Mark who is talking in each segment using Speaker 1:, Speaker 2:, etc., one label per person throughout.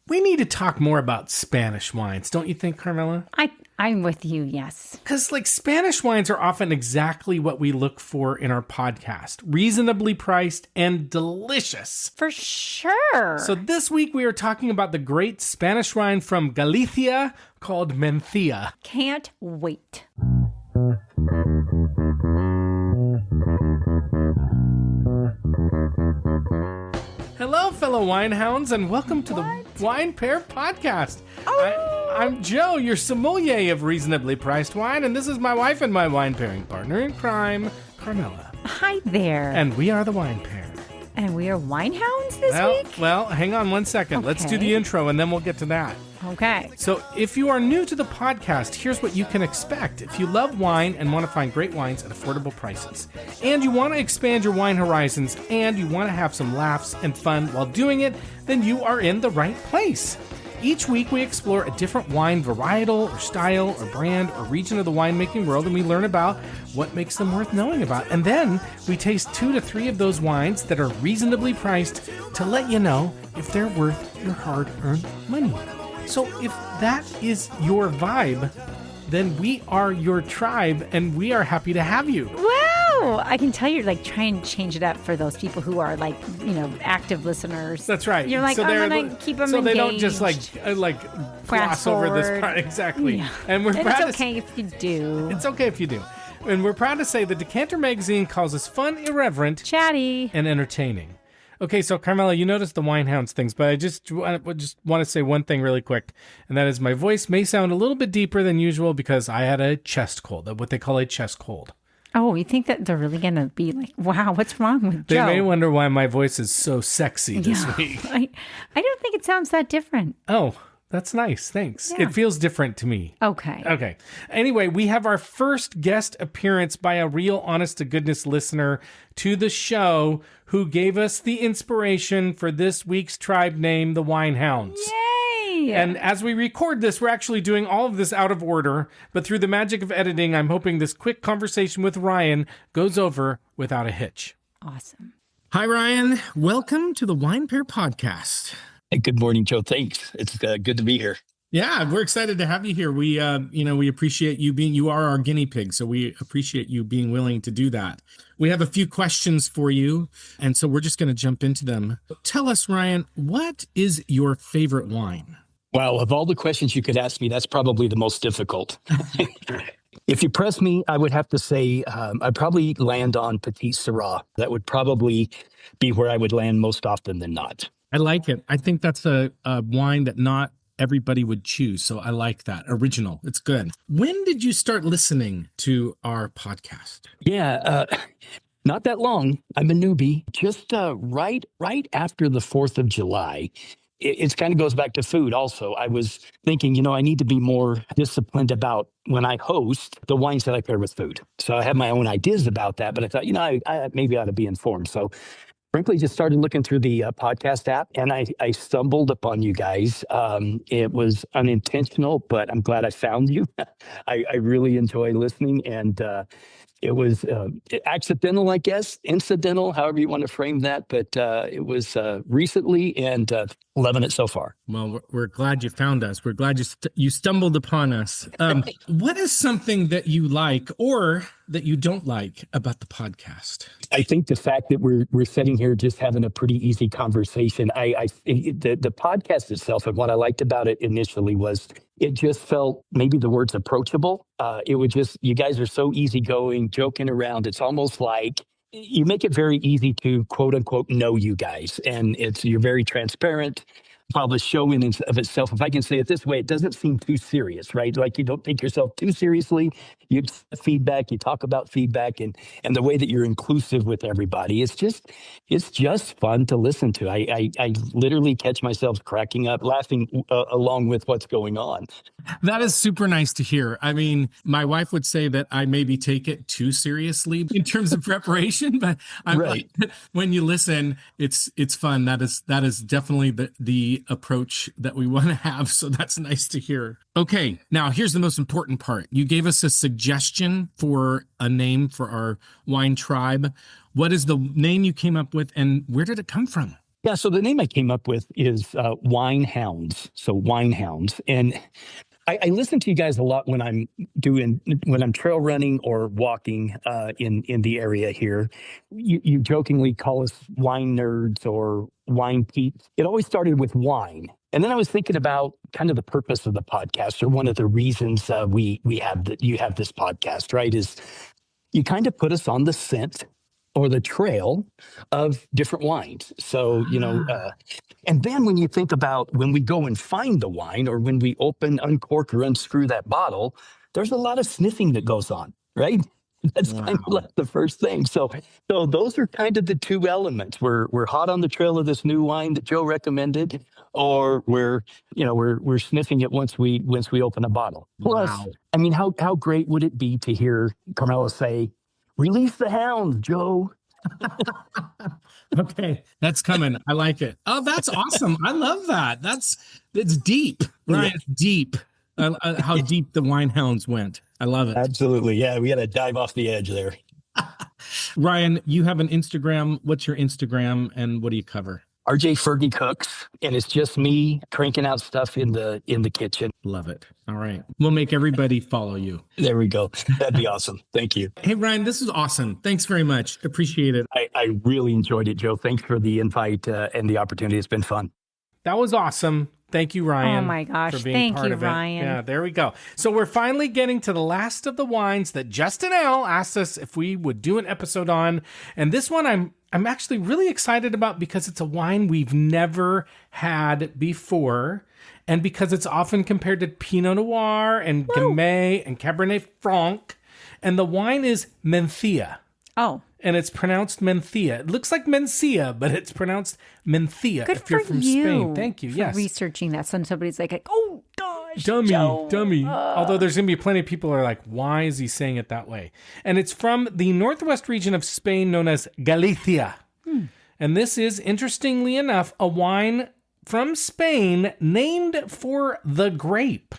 Speaker 1: We need to talk more about Spanish wines, don't you think, Carmela?
Speaker 2: I'm with you, yes.
Speaker 1: Because, Spanish wines are often exactly what we look for in our podcast. Reasonably priced and delicious.
Speaker 2: For sure.
Speaker 1: So this week we are talking about the great Spanish wine from Galicia called Mencía.
Speaker 2: Can't wait.
Speaker 1: Hello, fellow wine hounds, and welcome to the Wine Pair Podcast. I'm Joe, your sommelier of reasonably priced wine, and this is my wife and my wine pairing partner in crime, Carmela.
Speaker 2: Hi there.
Speaker 1: And we are the Wine Pair.
Speaker 2: And we are wine hounds this week?
Speaker 1: Well, hang on one second.
Speaker 2: Okay.
Speaker 1: Let's do the intro, and then we'll get to that.
Speaker 2: Okay.
Speaker 1: So if you are new to the podcast, here's what you can expect. If you love wine and want to find great wines at affordable prices, and you want to expand your wine horizons, and you want to have some laughs and fun while doing it, then you are in the right place. Each week we explore a different wine varietal or style or brand or region of the winemaking world, and we learn about what makes them worth knowing about. And then we taste 2 to 3 of those wines that are reasonably priced to let you know if they're worth your hard-earned money. So if that is your vibe, then we are your tribe, and we are happy to have you.
Speaker 2: Wow! I can tell you're try and change it up for those people who are active listeners.
Speaker 1: That's right.
Speaker 2: You're like,
Speaker 1: so
Speaker 2: I'm gonna keep them
Speaker 1: so
Speaker 2: engaged.
Speaker 1: they don't just gloss over this part. Exactly.
Speaker 2: Yeah.
Speaker 1: And we're proud
Speaker 2: it's okay if you do.
Speaker 1: It's okay if you do. And we're proud to say the Decanter magazine calls us fun, irreverent,
Speaker 2: chatty,
Speaker 1: and entertaining. Okay, so Carmela, you noticed the wine hounds things, but I just want to say one thing really quick, and that is my voice may sound a little bit deeper than usual because I had a chest cold, what they call a chest cold.
Speaker 2: Oh, you think that they're really going to be like, wow, what's wrong with
Speaker 1: Joe? They may wonder why my voice is so sexy this week.
Speaker 2: I don't think it sounds that different.
Speaker 1: Oh, that's nice. Thanks.
Speaker 2: Yeah.
Speaker 1: It feels different to me.
Speaker 2: Okay.
Speaker 1: Anyway, we have our first guest appearance by a real honest-to-goodness listener to the show who gave us the inspiration for this week's tribe name, the Winehounds.
Speaker 2: Yay!
Speaker 1: And as we record this, we're actually doing all of this out of order, but through the magic of editing, I'm hoping this quick conversation with Ryan goes over without a hitch.
Speaker 2: Awesome.
Speaker 1: Hi, Ryan. Welcome to the Wine Pair Podcast.
Speaker 3: Hey, good morning, Joe. Thanks. It's good to be here.
Speaker 1: Yeah, we're excited to have you here. We appreciate you are our guinea pig, so we appreciate you being willing to do that. We have a few questions for you, and so we're just going to jump into them. Tell us, Ryan, what is your favorite wine?
Speaker 3: Wow, of all the questions you could ask me, that's probably the most difficult. If you press me, I would have to say I'd probably land on Petit Syrah. That would probably be where I would land most often than not.
Speaker 1: I like it. I think that's a wine that not everybody would choose. So I like that. Original. It's good. When did you start listening to our podcast?
Speaker 3: Yeah, not that long. I'm a newbie. Just right after the 4th of July. It kind of goes back to food also. I was thinking, I need to be more disciplined about when I host the wines that I pair with food. So I have my own ideas about that, but I thought, I maybe ought to be informed. So frankly, just started looking through the podcast app, and I stumbled upon you guys. It was unintentional, but I'm glad I found you. I really enjoy listening, and it was accidental, I guess, incidental, however you want to frame that. But it was recently, and loving it so far.
Speaker 1: Well, we're glad you found us. We're glad you stumbled upon us. What is something that you like or that you don't like about the podcast?
Speaker 3: I think the fact that we're sitting here just having a pretty easy conversation. The podcast itself, and what I liked about it initially was it just felt, maybe the word's approachable. It would just, you guys are so easygoing, joking around. It's almost like you make it very easy to quote unquote know you guys, and you're very transparent. While the show in and of itself, if I can say it this way, it doesn't seem too serious, right? Like you don't take yourself too seriously. You get feedback, you talk about feedback, and the way that you're inclusive with everybody. It's just fun to listen to. I literally catch myself cracking up, laughing along with what's going on.
Speaker 1: That is super nice to hear. I mean, my wife would say that I maybe take it too seriously in terms of preparation, but I'm
Speaker 3: right.
Speaker 1: Like, when you listen, it's fun. That is definitely the approach that we want to have. So that's nice to hear. Okay, now here's the most important part. You gave us a suggestion for a name for our wine tribe. What is the name you came up with, and where did it come from?
Speaker 3: Yeah, so the name I came up with is Wine Hounds. So Wine Hounds. And I listen to you guys a lot when I'm trail running or walking in the area here. You jokingly call us wine nerds or wine peeps. It always started with wine. And then I was thinking about kind of the purpose of the podcast, or one of the reasons you have this podcast, right? Is you kind of put us on the scent or the trail of different wines. So, and then when you think about when we go and find the wine, or when we open, uncork, or unscrew that bottle, there's a lot of sniffing that goes on, right? That's kind of like the first thing. So those are kind of the two elements. We're hot on the trail of this new wine that Joe recommended, or we're sniffing it once we open a bottle. Plus, I mean, how great would it be to hear Carmela say, "Release the hounds, Joe."
Speaker 1: Okay, that's coming. I like it. Oh, that's awesome. I love that. It's deep, right? It's deep. How deep the wine hounds went. I love it.
Speaker 3: Absolutely. Yeah, we got to dive off the edge there.
Speaker 1: Ryan, you have an Instagram. What's your Instagram and what do you cover?
Speaker 3: RJ Fergie Cooks, and it's just me cranking out stuff in the kitchen.
Speaker 1: Love it. All right. We'll make everybody follow you.
Speaker 3: There we go. That'd be awesome. Thank you.
Speaker 1: Hey, Ryan, this is awesome. Thanks very much. Appreciate it.
Speaker 3: I really enjoyed it, Joe. Thanks for the invite and the opportunity. It's been fun.
Speaker 1: That was awesome. Thank you, Ryan.
Speaker 2: Oh my gosh.
Speaker 1: For being
Speaker 2: Thank
Speaker 1: part
Speaker 2: you,
Speaker 1: of it.
Speaker 2: Ryan.
Speaker 1: Yeah, there we go. So we're finally getting to the last of the wines that Justin L. asked us if we would do an episode on. And this one I'm actually really excited about because it's a wine we've never had before. And because it's often compared to Pinot Noir and Gamay and Cabernet Franc. And the wine is Mencía.
Speaker 2: Oh.
Speaker 1: And it's pronounced Mencía. It looks like Mencía, but it's pronounced Mencía.
Speaker 2: Good
Speaker 1: if you're
Speaker 2: for
Speaker 1: from
Speaker 2: you
Speaker 1: Spain. Thank you.
Speaker 2: for
Speaker 1: Yes.
Speaker 2: researching that. So somebody's like, oh gosh,
Speaker 1: Dummy.
Speaker 2: Joe.
Speaker 1: Although there's going to be plenty of people who are like, why is he saying it that way? And it's from the northwest region of Spain known as Galicia. And this is, interestingly enough, a wine from Spain named for the grape.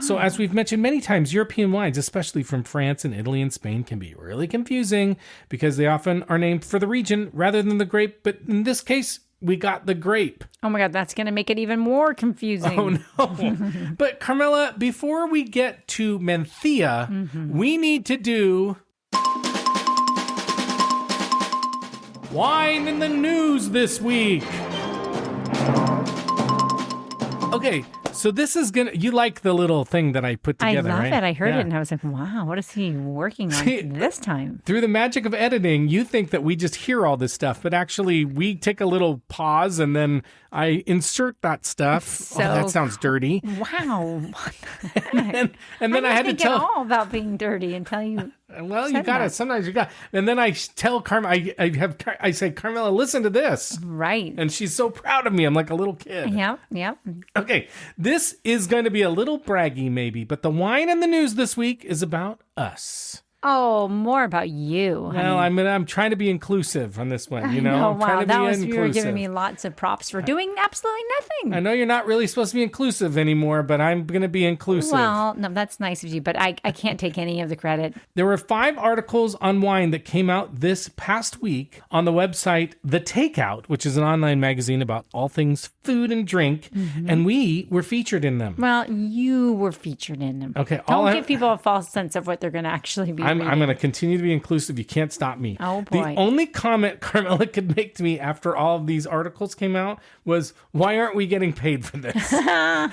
Speaker 1: So as we've mentioned many times, European wines, especially from France and Italy and Spain, can be really confusing because they often are named for the region rather than the grape. But in this case, we got the grape.
Speaker 2: Oh my God, that's going to make it even more confusing.
Speaker 1: Oh no. But Carmela, before we get to Mencía, we need to do Wine in the News this week. Okay, so this is you like the little thing that I put together,
Speaker 2: I love
Speaker 1: right?
Speaker 2: it. I heard it and I was like, wow, what is he working on this time?
Speaker 1: Through the magic of editing, you think that we just hear all this stuff, but actually we take a little pause and then I insert that stuff.
Speaker 2: So,
Speaker 1: that sounds dirty.
Speaker 2: Wow.
Speaker 1: and then I had to tell
Speaker 2: all about being dirty until you.
Speaker 1: Well, you got it. Sometimes you got. And then I tell Carmela, I say, Carmela, listen to this.
Speaker 2: Right.
Speaker 1: And she's so proud of me. I'm like a little kid.
Speaker 2: Yep.
Speaker 1: Okay, this is going to be a little braggy maybe, but the wine in the news this week is about us.
Speaker 2: Oh, more about you.
Speaker 1: Well, I'm trying to be inclusive on this one, I'm
Speaker 2: wow,
Speaker 1: trying to be
Speaker 2: you were
Speaker 1: inclusive.
Speaker 2: giving me lots of props for doing absolutely nothing.
Speaker 1: I know you're not really supposed to be inclusive anymore, but I'm going to be inclusive.
Speaker 2: Well, no, that's nice of you, but I can't take any of the credit.
Speaker 1: There were 5 articles on wine that came out this past week on the website The Takeout, which is an online magazine about all things food and drink, and we were featured in them.
Speaker 2: Well, you were featured in them.
Speaker 1: Okay.
Speaker 2: Don't give people a false sense of what they're going to actually be
Speaker 1: I'm
Speaker 2: reading.
Speaker 1: going to continue to be inclusive. You can't stop me.
Speaker 2: Oh, boy.
Speaker 1: The only comment Carmela could make to me after all of these articles came out was, why aren't we getting paid for this?
Speaker 2: I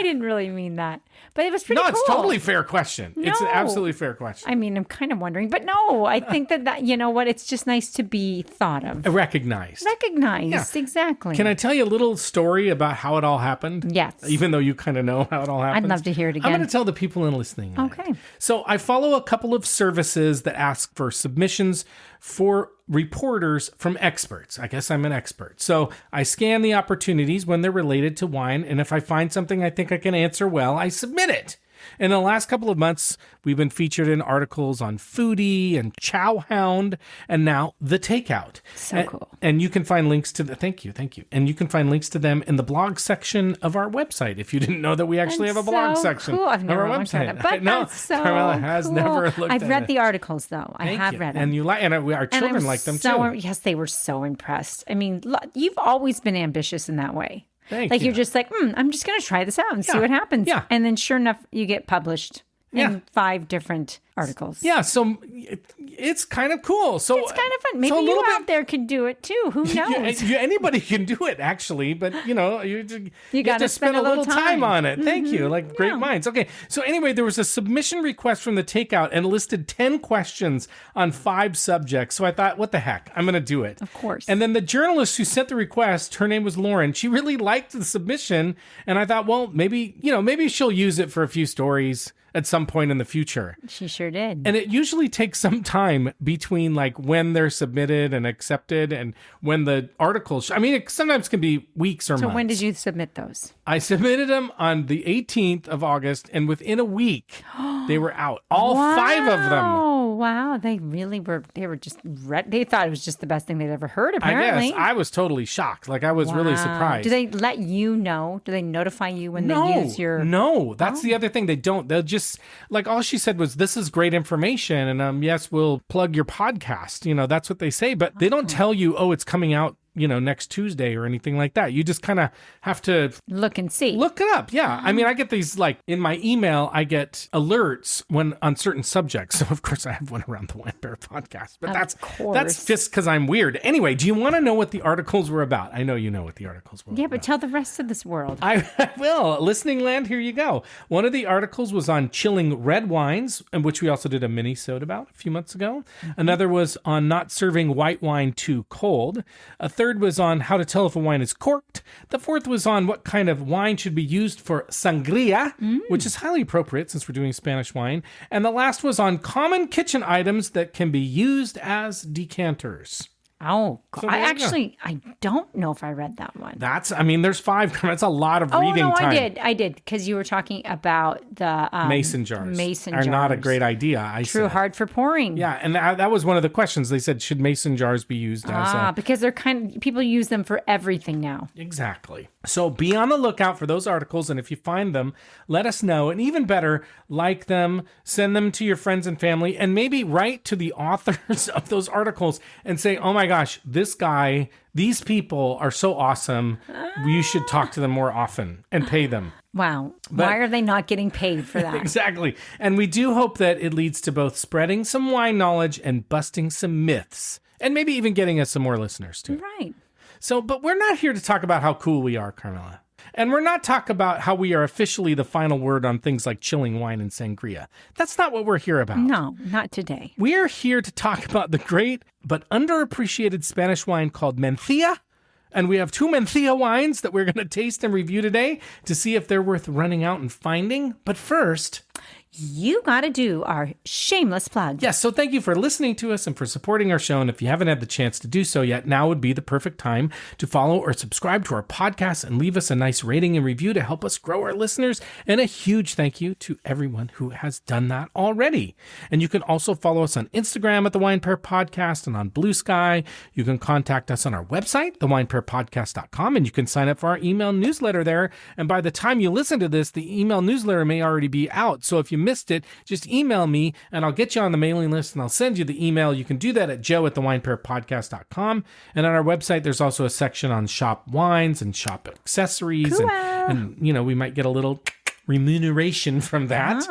Speaker 2: didn't really mean that. But it was pretty cool.
Speaker 1: No, it's totally a fair question.
Speaker 2: No.
Speaker 1: It's an absolutely fair question.
Speaker 2: I mean, I'm kind of wondering. But no, I think that, you know what? It's just nice to be thought of.
Speaker 1: Recognized.
Speaker 2: Recognized, exactly.
Speaker 1: Can I tell you a little story about how it all happened?
Speaker 2: Yes.
Speaker 1: Even though you kind of know how it all happened.
Speaker 2: I'd love to hear it again.
Speaker 1: I'm going to tell the people in listening.
Speaker 2: Okay.
Speaker 1: So I follow a couple of services that ask for submissions for reporters from experts. I guess I'm an expert. So I scan the opportunities when they're related to wine. And if I find something I think I can answer well, I submit it. In the last couple of months, we've been featured in articles on Foodie and Chowhound, and now The Takeout.
Speaker 2: So cool.
Speaker 1: And you can find links to thank you. And you can find links to them in the blog section of our website. If you didn't know that we actually have a blog section
Speaker 2: I've never
Speaker 1: of our
Speaker 2: looked at
Speaker 1: website.
Speaker 2: it, but
Speaker 1: No,
Speaker 2: that's so
Speaker 1: Carmela has
Speaker 2: cool.
Speaker 1: never looked at it.
Speaker 2: I've read the articles, though. I have read them.
Speaker 1: And you like, and our children like them too.
Speaker 2: Yes, they were so impressed. I mean, you've always been ambitious in that way.
Speaker 1: Thank you.
Speaker 2: You're just like, I'm just going to try this out and see what happens.
Speaker 1: Yeah.
Speaker 2: And then sure enough, you get published in 5 different articles.
Speaker 1: Yeah, so it's kind of cool. So
Speaker 2: it's kind of fun. Maybe you out there could do it too. Who knows?
Speaker 1: Anybody can do it, actually, but you
Speaker 2: you
Speaker 1: have to spend a little time on it. Thank you. Like great
Speaker 2: Yeah.
Speaker 1: minds. Okay, so anyway, there was a submission request from The Takeout and it listed 10 questions on 5 subjects. So I thought, what the heck? I'm going to do it.
Speaker 2: Of course.
Speaker 1: And then the journalist who sent the request, her name was Lauren. She really liked the submission, and I thought, well, maybe she'll use it for a few stories at some point in the future.
Speaker 2: She sure did.
Speaker 1: And it usually takes some time between like when they're submitted and accepted and when the articles, it sometimes can be weeks or months.
Speaker 2: So when did you submit those?
Speaker 1: I submitted them on the 18th of August, and within a week, they were out. All 5 of them.
Speaker 2: Oh, wow. They really were, they thought it was just the best thing they'd ever heard, apparently.
Speaker 1: I guess. I was totally shocked. Like, I was really surprised.
Speaker 2: Do they let you know? Do they notify you when they use your...
Speaker 1: No, that's the other thing. They don't. They'll just, like, all she said was, this is great information, and yes, we'll plug your podcast. That's what they say, but they don't tell you, oh, it's coming out next Tuesday or anything like that. You just kind of have to
Speaker 2: look and see.
Speaker 1: Look it up. Yeah. I get these, like, in my email, I get alerts when on certain subjects. So of course I have one around the Wine Pair podcast, but that's just because I'm weird. Anyway, do you want to know what the articles were about? I know you know what the articles were about.
Speaker 2: Yeah, but tell the rest of this world.
Speaker 1: I will. Listening land, here you go. One of the articles was on chilling red wines, and which we also did a mini-sode about a few months ago. Mm-hmm. Another was on not serving white wine too cold. A third was on how to tell if a wine is corked. The fourth was on what kind of wine should be used for sangria, which is highly appropriate since we're doing Spanish wine. And the last was on common kitchen items that can be used as decanters.
Speaker 2: Oh,
Speaker 1: So
Speaker 2: I don't know if I read that one.
Speaker 1: There's 5. That's a lot of reading
Speaker 2: time.
Speaker 1: time.
Speaker 2: I did, because you were talking about the
Speaker 1: mason jars.
Speaker 2: Mason
Speaker 1: are
Speaker 2: jars.
Speaker 1: not a great idea.
Speaker 2: True, hard for pouring.
Speaker 1: Yeah, and that was one of the questions. They said, should mason jars be used as
Speaker 2: because they're people use them for everything now.
Speaker 1: Exactly. So be on the lookout for those articles, and if you find them, let us know. And even better, like them, send them to your friends and family, and maybe write to the authors of those articles and say, oh my gosh, this guy, these people are so awesome. You should talk to them more often and pay them.
Speaker 2: Wow. Why are they not getting paid for that?
Speaker 1: Exactly. And we do hope that it leads to both spreading some wine knowledge and busting some myths, and maybe even getting us some more listeners too.
Speaker 2: Right.
Speaker 1: So, but we're not here to talk about how cool we are, Carmela. And we're not talking about how we are officially the final word on things like chilling wine and sangria. That's not what we're here about.
Speaker 2: No, not today.
Speaker 1: We are here to talk about the great but underappreciated Spanish wine called Mencía. And we have 2 Mencía wines that we're going to taste and review today to see if they're worth running out and finding. But first,
Speaker 2: you got to do our shameless plug.
Speaker 1: Yes, so thank you for listening to us and for supporting our show. And if you haven't had the chance to do so yet, now would be the perfect time to follow or subscribe to our podcast and leave us a nice rating and review to help us grow our listeners. And a huge thank you to everyone who has done that already. And you can also follow us on Instagram at The Wine Pair Podcast and on Blue Sky. You can contact us on our website, thewinepairpodcast.com, and you can sign up for our email newsletter there. And by the time you listen to this, the email newsletter may already be out. So if you missed it, just email me and I'll get you on the mailing list and I'll send you the email. You can do that at joe@thewinepairpodcast.com. And on our website, there's also a section on shop wines and shop accessories.
Speaker 2: Cool.
Speaker 1: And we might get a little remuneration from that.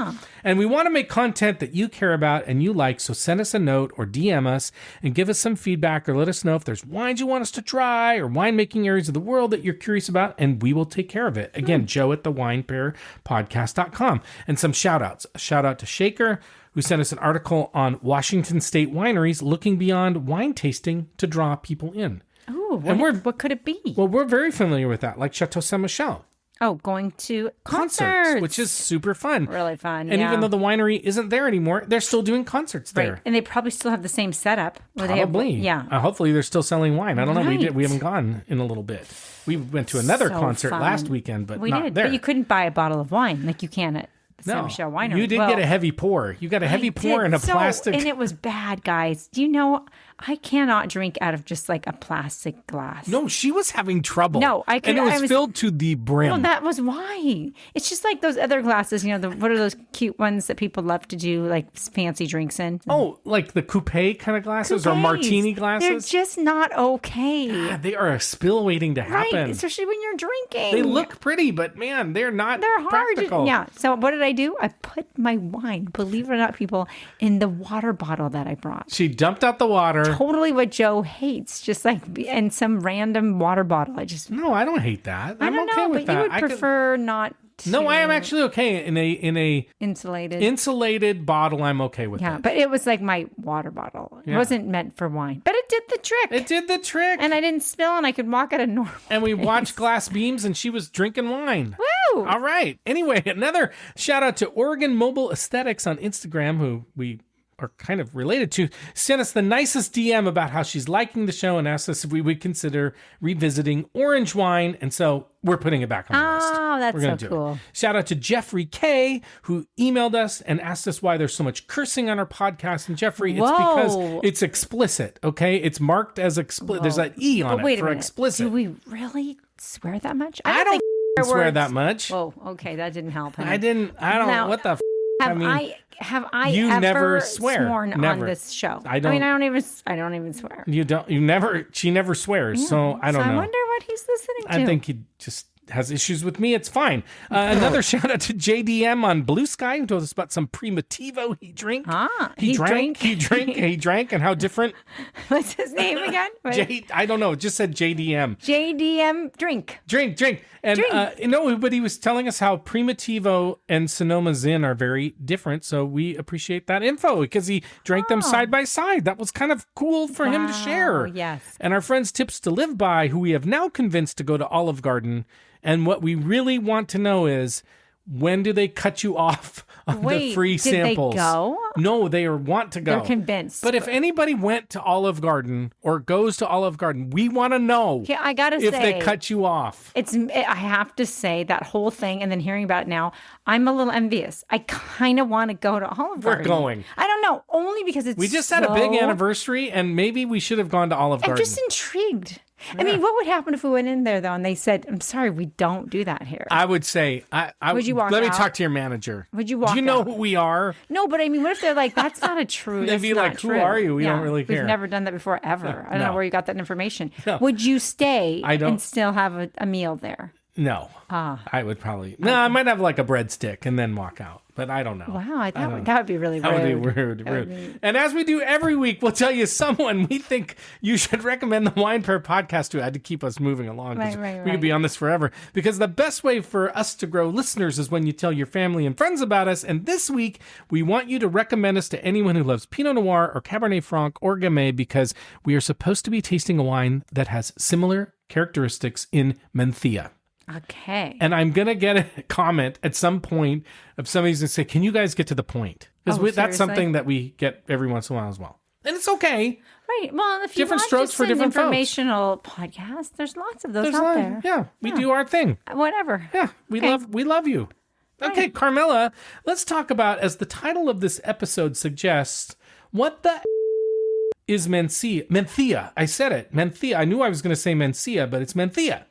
Speaker 1: And we want to make content that you care about and you like, so send us a note or DM us and give us some feedback, or let us know if there's wines you want us to try or winemaking areas of the world that you're curious about, and we will take care of it. Again, joe@thewinepairpodcast.com. And some shout outs. A shout out to Shaker, who sent us an article on Washington State wineries looking beyond wine tasting to draw people in.
Speaker 2: Oh, what could it be?
Speaker 1: Well, we're very familiar with that, like Chateau Saint Michel.
Speaker 2: Oh, going to concerts,
Speaker 1: which is super fun.
Speaker 2: Really fun.
Speaker 1: And even though the winery isn't there anymore, they're still doing concerts there.
Speaker 2: Right. And they probably still have the same setup.
Speaker 1: Probably. Hopefully they're still selling wine. I don't know. We haven't gone in a little bit. We went to another concert last weekend, but not there.
Speaker 2: But you couldn't buy a bottle of wine like you can at San Michelle Winery.
Speaker 1: You did get a heavy pour. You got a heavy pour in a plastic.
Speaker 2: And it was bad, guys. Do you know, I cannot drink out of just like a plastic glass.
Speaker 1: No, she was having trouble.
Speaker 2: No, I couldn't.
Speaker 1: And it was filled to the brim.
Speaker 2: Well, that was why. It's just like those other glasses, what are those cute ones that people love to do like fancy drinks in?
Speaker 1: Oh, like the coupe kind of glasses or martini glasses?
Speaker 2: They're just not okay.
Speaker 1: Yeah, they are a spill waiting to happen.
Speaker 2: Right, especially when you're drinking.
Speaker 1: They look pretty, but man, they're not
Speaker 2: hard.
Speaker 1: practical.
Speaker 2: Yeah. So what did I do? I put my wine, believe it or not, people, in the water bottle that I brought.
Speaker 1: She dumped out the water.
Speaker 2: Totally what Joe hates, just like in some random water bottle.
Speaker 1: No, I don't hate that.
Speaker 2: I don't
Speaker 1: okay
Speaker 2: know,
Speaker 1: with
Speaker 2: but
Speaker 1: that.
Speaker 2: you would prefer not to.
Speaker 1: No, I am actually okay in a insulated bottle. I'm okay with that.
Speaker 2: Yeah, but it was like my water bottle. It wasn't meant for wine, but it did the trick.
Speaker 1: It did the trick.
Speaker 2: And I didn't spill, and I could walk at a normal
Speaker 1: And we watched Glass Beams, and she was drinking wine.
Speaker 2: Woo!
Speaker 1: All right. Anyway, another shout out to Oregon Mobile Aesthetics on Instagram, who we are kind of related to, sent us the nicest DM about how she's liking the show and asked us if we would consider revisiting orange wine. And so we're putting it back on the list.
Speaker 2: Oh, that's so cool.
Speaker 1: Shout out to Jeffrey K, who emailed us and asked us why there's so much cursing on our podcast. And Jeffrey, it's because it's explicit, okay? It's marked as explicit. There's an E on it for explicit.
Speaker 2: Do we really swear that much?
Speaker 1: I don't swear that much.
Speaker 2: Whoa, okay, that didn't help.
Speaker 1: I don't, what the
Speaker 2: Have I
Speaker 1: you
Speaker 2: ever
Speaker 1: never sworn
Speaker 2: on this show? I don't even swear.
Speaker 1: You never, she never swears. So I don't know.
Speaker 2: I wonder what he's listening to.
Speaker 1: I think he just has issues with me. It's fine. Another shout out to JDM on Blue Sky, who told us about some Primitivo he drank. He drank and how different.
Speaker 2: What's his name again?
Speaker 1: I don't know. It just said JDM.
Speaker 2: JDM drink.
Speaker 1: And but he was telling us how Primitivo and Sonoma Zin are very different. So we appreciate that info because he drank them side by side. That was kind of cool for him to share.
Speaker 2: Yes.
Speaker 1: And our friends Tips to Live By, who we have now convinced to go to Olive Garden. And what we really want to know is, when do they cut you off of the free samples?
Speaker 2: Did they go?
Speaker 1: No, they want to go.
Speaker 2: They're convinced.
Speaker 1: But if anybody went to Olive Garden or goes to Olive Garden, we want to know
Speaker 2: I gotta
Speaker 1: if they cut you off.
Speaker 2: I have to say that whole thing, and then hearing about it now, I'm a little envious. I kind of want to go to Olive Garden.
Speaker 1: We're going.
Speaker 2: I don't know, only because
Speaker 1: We just had a big anniversary, and maybe we should have gone to Olive Garden.
Speaker 2: I'm just intrigued. I mean, what would happen if we went in there, though, and they said, I'm sorry, we don't do that here?
Speaker 1: I would say,
Speaker 2: would you walk
Speaker 1: let me
Speaker 2: out?
Speaker 1: talk to your manager.
Speaker 2: Would you walk
Speaker 1: Do you know
Speaker 2: out?
Speaker 1: who we are?
Speaker 2: No, but I mean, what if they're like, that's not a true,
Speaker 1: They'd be like, who are you? We don't really care.
Speaker 2: We've never done that before, ever. I don't know where you got that information.
Speaker 1: No.
Speaker 2: Would you stay
Speaker 1: and
Speaker 2: still have a meal there?
Speaker 1: No. I would probably. No, I might have like a breadstick and then walk out. But I don't know.
Speaker 2: Wow, that would be really rude.
Speaker 1: That would be rude. And as we do every week, we'll tell you someone we think you should recommend the Wine Pair podcast to. I had to keep us moving along.
Speaker 2: Right.
Speaker 1: We could be on this forever. Because the best way for us to grow listeners is when you tell your family and friends about us. And this week, we want you to recommend us to anyone who loves Pinot Noir or Cabernet Franc or Gamay, because we are supposed to be tasting a wine that has similar characteristics in Mencía.
Speaker 2: Okay.
Speaker 1: And I'm going to get a comment at some point of somebody's going to say, can you guys get to the point? Because that's something that we get every once in a while as well. And it's okay.
Speaker 2: Right. Well, if you
Speaker 1: different
Speaker 2: want
Speaker 1: strokes for different
Speaker 2: informational podcasts, there's lots of those out there.
Speaker 1: Yeah. We do our thing.
Speaker 2: Whatever.
Speaker 1: Yeah. We love you. Okay, right. Carmela, let's talk about, as the title of this episode suggests, what the is Mencía? Mencía. I said it. Mencía. I knew I was going to say Mencía, but it's Mencía.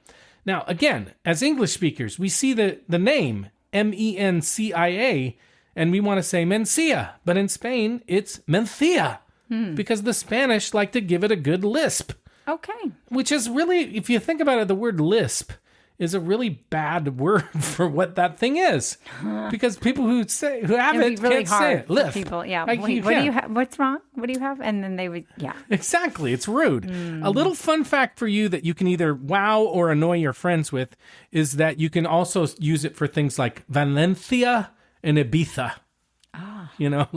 Speaker 1: Now, again, as English speakers, we see the name Mencia, and we want to say Mencía. But in Spain, it's Mencía, because the Spanish like to give it a good lisp.
Speaker 2: Okay.
Speaker 1: Which is really, if you think about it, the word lisp is a really bad word for what that thing is. Because people who have it really can't say it. Lisp.
Speaker 2: People, yeah.
Speaker 1: Like,
Speaker 2: Wait, what do you have? What's wrong? What do you have? And then they would, yeah.
Speaker 1: Exactly. It's rude. A little fun fact for you that you can either wow or annoy your friends with is that you can also use it for things like Valencia and Ibiza. You know,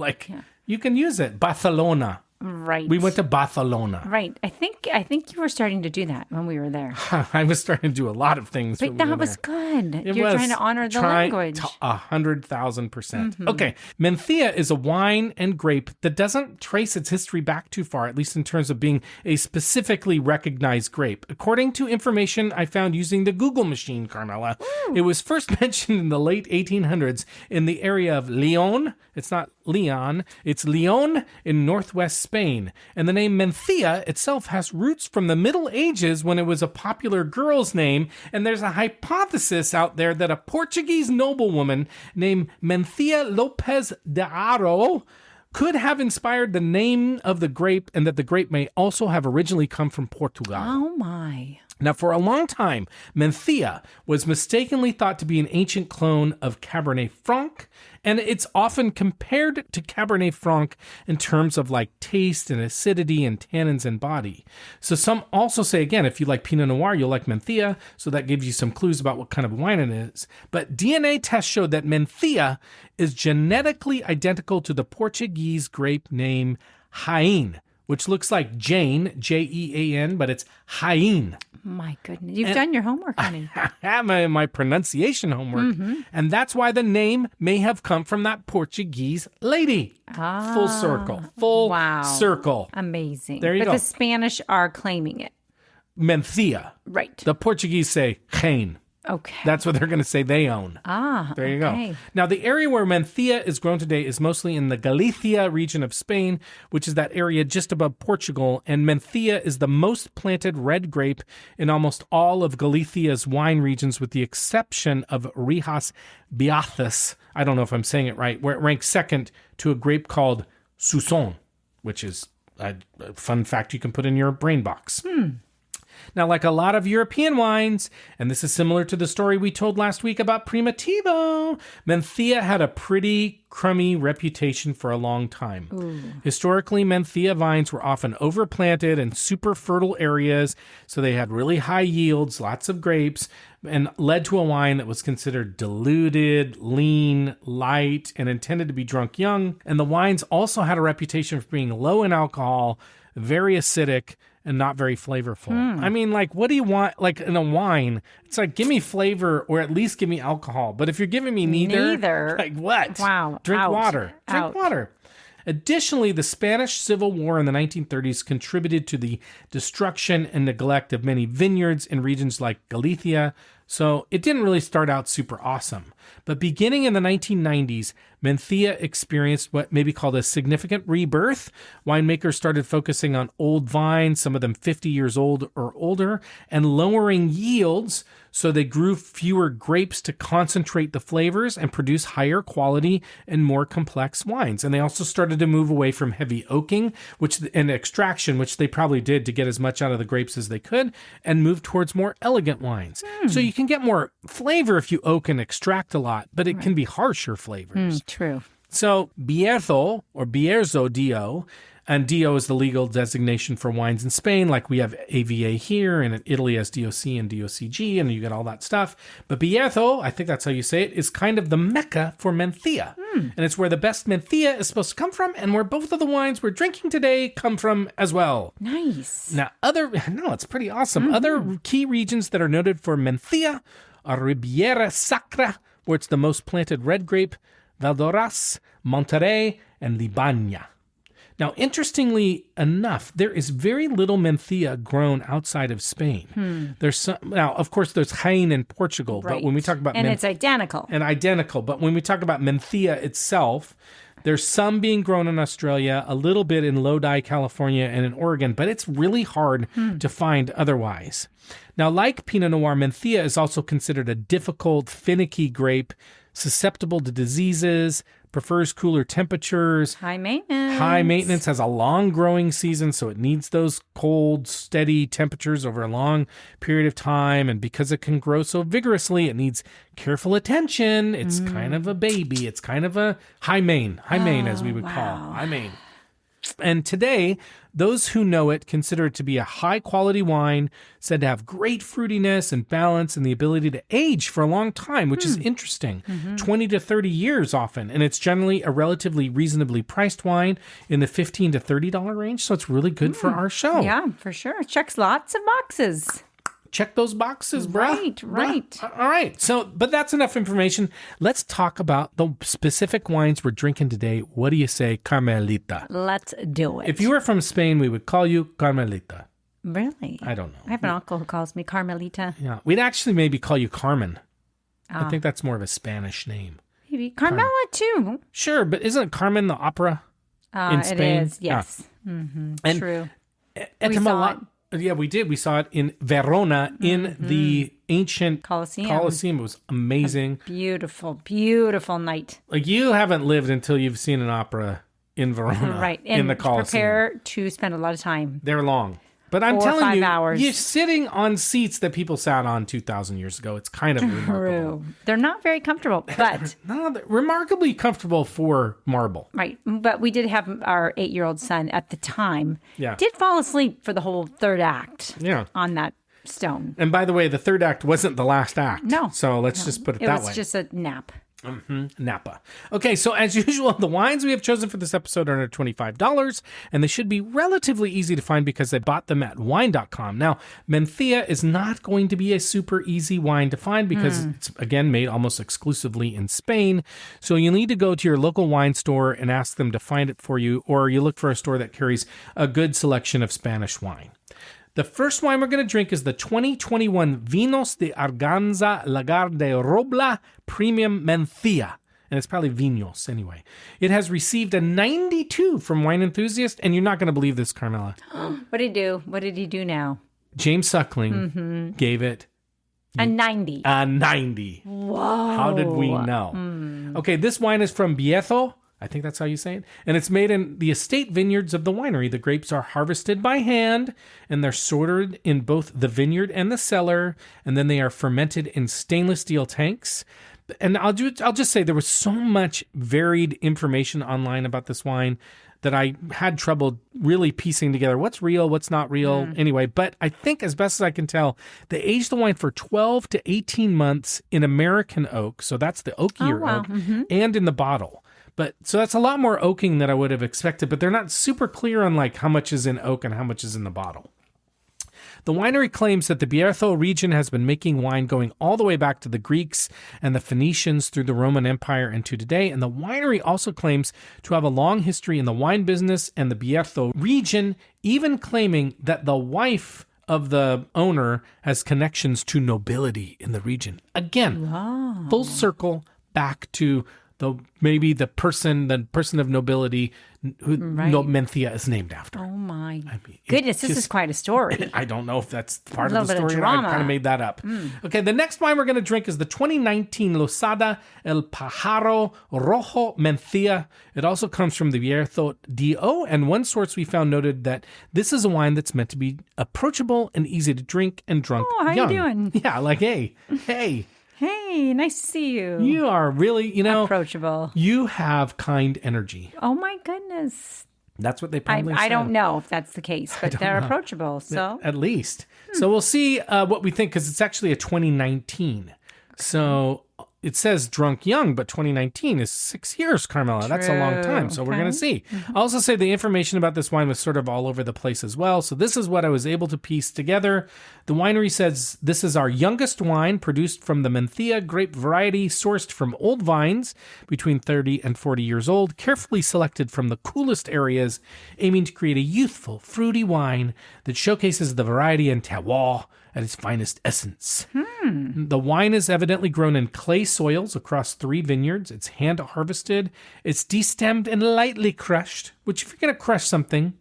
Speaker 1: you can use it. Barcelona.
Speaker 2: Right.
Speaker 1: We went to Barcelona.
Speaker 2: Right. I think you were starting to do that when we were there.
Speaker 1: I was starting to do a lot of things.
Speaker 2: But that was good. You're trying to honor the language.
Speaker 1: 100,000%. Okay. Mencía is a wine and grape that doesn't trace its history back too far, at least in terms of being a specifically recognized grape. According to information I found using the Google machine, Carmela, it was first mentioned in the late 1800s in the area of León. It's not Leon, it's León in northwest Spain. And the name Mencía itself has roots from the Middle Ages when it was a popular girl's name. And there's a hypothesis out there that a Portuguese noblewoman named Mencía Lopes de Haro could have inspired the name of the grape, and that the grape may also have originally come from Portugal.
Speaker 2: Oh, my.
Speaker 1: Now, for a long time, Mencía was mistakenly thought to be an ancient clone of Cabernet Franc, and it's often compared to Cabernet Franc in terms of like taste and acidity and tannins and body. So some also say, again, if you like Pinot Noir, you'll like Mencía, so that gives you some clues about what kind of wine it is. But DNA tests showed that Mencía is genetically identical to the Portuguese grape name Jaén, which looks like Jane, Jean, but it's Jaén.
Speaker 2: My goodness. You've done your homework, honey.
Speaker 1: I have my pronunciation homework. And that's why the name may have come from that Portuguese lady. Full circle. Full circle.
Speaker 2: Amazing.
Speaker 1: There you go.
Speaker 2: But the Spanish are claiming it.
Speaker 1: Mencía.
Speaker 2: Right.
Speaker 1: The Portuguese say Jaén.
Speaker 2: Okay.
Speaker 1: That's what they're going to say they own. There you go. Now, the area where Mencía is grown today is mostly in the Galicia region of Spain, which is that area just above Portugal. And Mencía is the most planted red grape in almost all of Galicia's wine regions, with the exception of Riojas Beatas. I don't know if I'm saying it right, where it ranks second to a grape called Sousson, which is a fun fact you can put in your brain box. Now, like a lot of European wines, and this is similar to the story we told last week about Primitivo, Mencía had a pretty crummy reputation for a long time. Historically, Mencía vines were often overplanted in super fertile areas, so they had really high yields, lots of grapes, and led to a wine that was considered diluted, lean, light, and intended to be drunk young. And the wines also had a reputation for being low in alcohol, very acidic, and not very flavorful. I mean, like, what do you want? Like, in a wine, it's like, give me flavor or at least give me alcohol. But if you're giving me neither. Like, what?
Speaker 2: Wow.
Speaker 1: Drink
Speaker 2: Out.
Speaker 1: water. Drink
Speaker 2: Out.
Speaker 1: water. Additionally, the Spanish Civil War in the 1930s contributed to the destruction and neglect of many vineyards in regions like Galicia, so it didn't really start out super awesome. But beginning in the 1990s, Mencía experienced what may be called a significant rebirth. Winemakers started focusing on old vines, some of them 50 years old or older, and lowering yields, so they grew fewer grapes to concentrate the flavors and produce higher quality and more complex wines. And they also started to move away from heavy oaking and extraction, which they probably did to get as much out of the grapes as they could, and move towards more elegant wines. So you can get more flavor if you oak and extract a lot, but it can be harsher flavors.
Speaker 2: True.
Speaker 1: So Bierzo or Bierzo DO, and DO is the legal designation for wines in Spain, like we have AVA here, and in Italy as DOC and DOCG, and you get all that stuff. But Bierzo, I think that's how you say it, is kind of the mecca for Mencía. And it's where the best Mencía is supposed to come from, and where both of the wines we're drinking today come from as well.
Speaker 2: Nice.
Speaker 1: Now, it's pretty awesome. Other key regions that are noted for Mencía are Ribeira Sacra, where it's the most planted red grape, Valdoras, Monterrey, and Libanya. Now, interestingly enough, there is very little Mencía grown outside of Spain. There's some, now, of course, there's Jaén in Portugal, but when we talk about
Speaker 2: it's identical.
Speaker 1: But when we talk about Mencía itself, there's some being grown in Australia, a little bit in Lodi, California, and in Oregon, but it's really hard to find otherwise. Now, like Pinot Noir, Mencía is also considered a difficult, finicky grape, susceptible to diseases, prefers cooler temperatures.
Speaker 2: High maintenance.
Speaker 1: High maintenance, has a long growing season, so it needs those cold, steady temperatures over a long period of time. And because it can grow so vigorously, it needs careful attention. It's kind of a baby. It's kind of a high main, as we would call high main. And today, those who know it consider it to be a high-quality wine, said to have great fruitiness and balance and the ability to age for a long time, which is interesting, 20 to 30 years often. And it's generally a relatively reasonably priced wine in the $15 to $30 range, so it's really good for our show.
Speaker 2: Yeah, for sure. Checks lots of boxes.
Speaker 1: Check those boxes, bruh.
Speaker 2: Right.
Speaker 1: All right. So, but that's enough information. Let's talk about the specific wines we're drinking today. What do you say, Carmelita?
Speaker 2: Let's do it.
Speaker 1: If you were from Spain, we would call you Carmelita.
Speaker 2: Really?
Speaker 1: I don't know.
Speaker 2: I have an uncle who calls me Carmelita.
Speaker 1: Yeah. We'd actually maybe call you Carmen. I think that's more of a Spanish name.
Speaker 2: Maybe. Carmela, too.
Speaker 1: Sure, but isn't Carmen the opera in Spain?
Speaker 2: It is, yes.
Speaker 1: And
Speaker 2: True.
Speaker 1: We
Speaker 2: saw it.
Speaker 1: Yeah, we did. We saw it in Verona in the ancient Colosseum. It was amazing.
Speaker 2: Beautiful, beautiful night.
Speaker 1: Like, you haven't lived until you've seen an opera in Verona.
Speaker 2: Right.
Speaker 1: In the Colosseum.
Speaker 2: Prepare to spend a lot of time.
Speaker 1: They're long. But I'm
Speaker 2: 4 or
Speaker 1: telling
Speaker 2: 5
Speaker 1: you,
Speaker 2: hours.
Speaker 1: you're sitting on seats that people sat on 2,000 years ago. It's kind of remarkable.
Speaker 2: True. They're not very comfortable, but...
Speaker 1: No, they're remarkably comfortable for marble.
Speaker 2: Right. But we did have our 8-year-old son at the time.
Speaker 1: Yeah.
Speaker 2: Did fall asleep for the whole third act.
Speaker 1: Yeah.
Speaker 2: On that stone.
Speaker 1: And by the way, the third act wasn't the last act.
Speaker 2: No.
Speaker 1: So let's just put it that way.
Speaker 2: It was just a nap.
Speaker 1: Napa. Okay, so as usual, the wines we have chosen for this episode are under $25, and they should be relatively easy to find because I bought them at wine.com. Now, Mencía is not going to be a super easy wine to find because it's, again, made almost exclusively in Spain. So you need to go to your local wine store and ask them to find it for you, or you look for a store that carries a good selection of Spanish wine. The first wine we're going to drink is the 2021 Vinos de Arganza Lagar de Robla Premium Mencía. And it's probably Vinos anyway. It has received a 92 from Wine Enthusiast, and you're not going to believe this, Carmela.
Speaker 2: What did he do? What did he do now?
Speaker 1: James Suckling gave it
Speaker 2: a 90.
Speaker 1: A 90.
Speaker 2: Whoa.
Speaker 1: How did we know? Okay, this wine is from Viejo. I think that's how you say it. And it's made in the estate vineyards of the winery. The grapes are harvested by hand, and they're sorted in both the vineyard and the cellar, and then they are fermented in stainless steel tanks. And I'll just say there was so much varied information online about this wine that I had trouble really piecing together what's real, what's not real. Anyway, but I think as best as I can tell, they aged the wine for 12 to 18 months in American oak. So that's the oakier oak, and in the bottle. But so that's a lot more oaking than I would have expected, but they're not super clear on like how much is in oak and how much is in the bottle. The winery claims that the Bierzo region has been making wine going all the way back to the Greeks and the Phoenicians through the Roman Empire and to today. And the winery also claims to have a long history in the wine business and the Bierzo region, even claiming that the wife of the owner has connections to nobility in the region. Again, full circle back to the person of nobility who Mencía is named after.
Speaker 2: Oh my goodness, this is quite a story.
Speaker 1: I don't know if that's part of the
Speaker 2: bit of
Speaker 1: story.
Speaker 2: drama.
Speaker 1: I kind of made that up. Okay, the next wine we're going to drink is the 2019 Losada El Pájaro Rojo Mencía. It also comes from the Bierzo DO, and one source we found noted that this is a wine that's meant to be approachable and easy to drink and drunk
Speaker 2: how
Speaker 1: young.
Speaker 2: you doing?
Speaker 1: Yeah, like, hey.
Speaker 2: Hey, nice to see you.
Speaker 1: You are really,
Speaker 2: approachable.
Speaker 1: You have kind energy.
Speaker 2: Oh my goodness.
Speaker 1: That's what they probably
Speaker 2: I
Speaker 1: said.
Speaker 2: don't know if that's the case, but they're approachable. So
Speaker 1: At least. So we'll see what we think, because it's actually a 2019. So it says drunk young, but 2019 is 6 years, Carmela. That's a long time. So we're going to see. I'll also say the information about this wine was sort of all over the place as well. So this is what I was able to piece together. The winery says this is our youngest wine produced from the Mencía grape variety, sourced from old vines between 30 and 40 years old, carefully selected from the coolest areas, aiming to create a youthful, fruity wine that showcases the variety and terroir at its finest essence. The wine is evidently grown in clay soils across 3 vineyards. It's hand harvested. It's destemmed and lightly crushed, which if you're going to crush something,